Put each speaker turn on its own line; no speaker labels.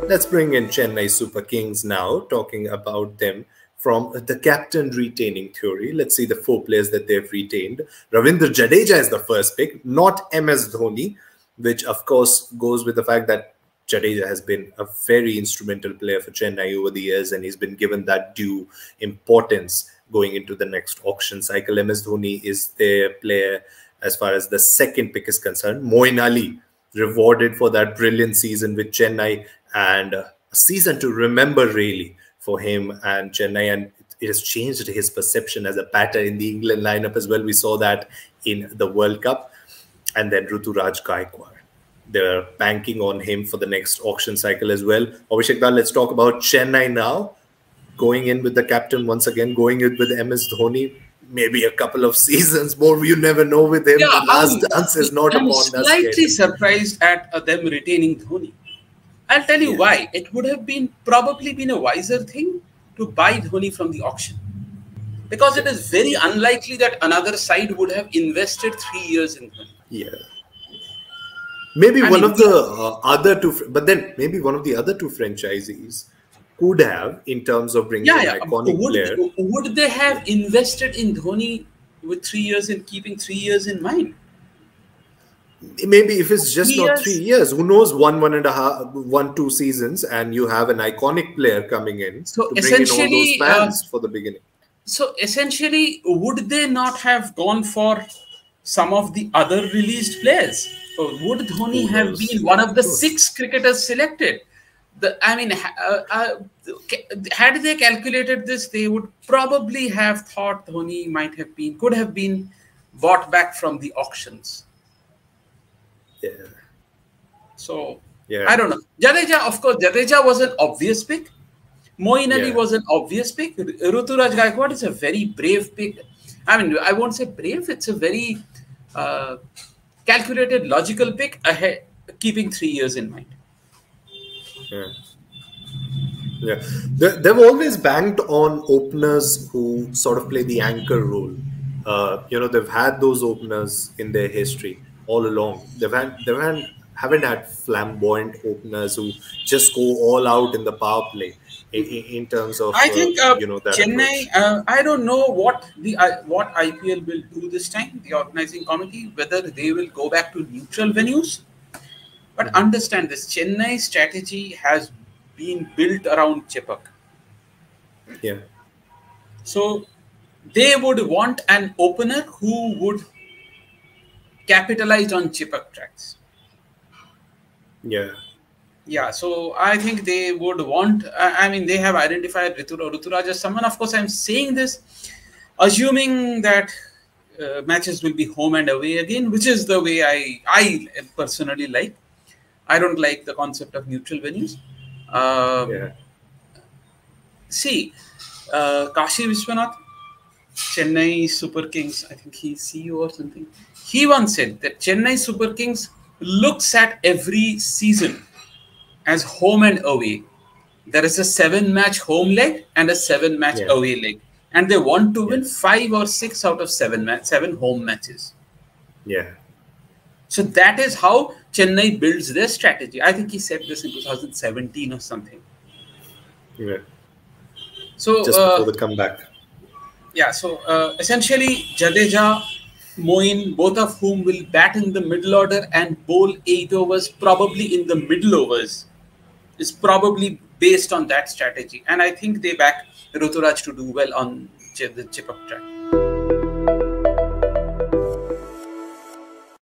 Let's bring in Chennai Super Kings now, talking about them from the captain retaining theory. Let's see the 4 players that they've retained. Ravindra Jadeja is the first pick, not MS Dhoni, which of course goes with the fact that Jadeja has been a very instrumental player for Chennai over the years, and he's been given that due importance going into the next auction cycle. MS Dhoni is their player as far as the second pick is concerned. Moeen Ali, rewarded for that brilliant season with Chennai, and a season to remember really for him and Chennai, and it has changed his perception as a batter in the England lineup as well. We saw that in the World Cup. And then Ruturaj Gaikwad. They're banking on him for the next auction cycle as well. Abhishek, let's talk about Chennai now. Going in with the captain once again, going in with MS Dhoni. Maybe a couple of seasons more. You never know with him.
Yeah,
the last dance is not upon us.
I'm slightly surprised at them retaining Dhoni. I'll tell you why. It would have probably been a wiser thing to buy Dhoni from the auction. Because it is very unlikely that another side would have invested 3 years in Dhoni.
Yeah. Maybe one of the other two, but then maybe one of the other 2 franchisees could have, in terms of bringing an iconic player.
Would they have invested in Dhoni with 3 years and keeping 3 years in mind?
Maybe if it's just not 3 years, who knows, 1.5, 2 seasons, and you have an iconic player coming in
so
to bring in all those fans for the beginning.
So essentially, would they not have gone for some of the other released players? Or would Dhoni have been one of the 6 cricketers selected? Had they calculated this, they would probably have thought Dhoni could have been bought back from the auctions.
Yeah.
So, I don't know. Jadeja, of course, Jadeja was an obvious pick. Moeen Ali was an obvious pick. Ruturaj Gaikwad is a very brave pick. I won't say brave. It's a very calculated, logical pick, ahead, keeping 3 years in mind.
Yeah. They've always banked on openers who sort of play the anchor role. They've had those openers in their history all along. They haven't had flamboyant openers who just go all out in the power play. In terms of,
I think
that
Chennai, I don't know what IPL will do this time, the organizing committee, whether they will go back to neutral venues. But understand this, Chennai strategy has been built around Chepak.
Yeah.
So they would want an opener who would capitalize on Chepak tracks.
Yeah.
Yeah, so I think they would want, they have identified Ruturaj as someone. Of course, I'm saying this assuming that matches will be home and away again, which is the way I personally like. I don't like the concept of neutral venues. See, Kashi Vishwanath, Chennai Super Kings, I think he's CEO or something. He once said that Chennai Super Kings looks at every season as home and away. There is a 7-match home leg and a 7-match away leg. And they want to win 5 or 6 out of 7 home matches.
Yeah.
So that is how Chennai builds their strategy. I think he said this in 2017 or something.
Yeah.
So
just before the comeback.
Yeah. So essentially, Jadeja, Moeen, both of whom will bat in the middle order and bowl 8 overs, probably in the middle overs, is probably based on that strategy. And I think they back Ruturaj to do well on the Chepak track.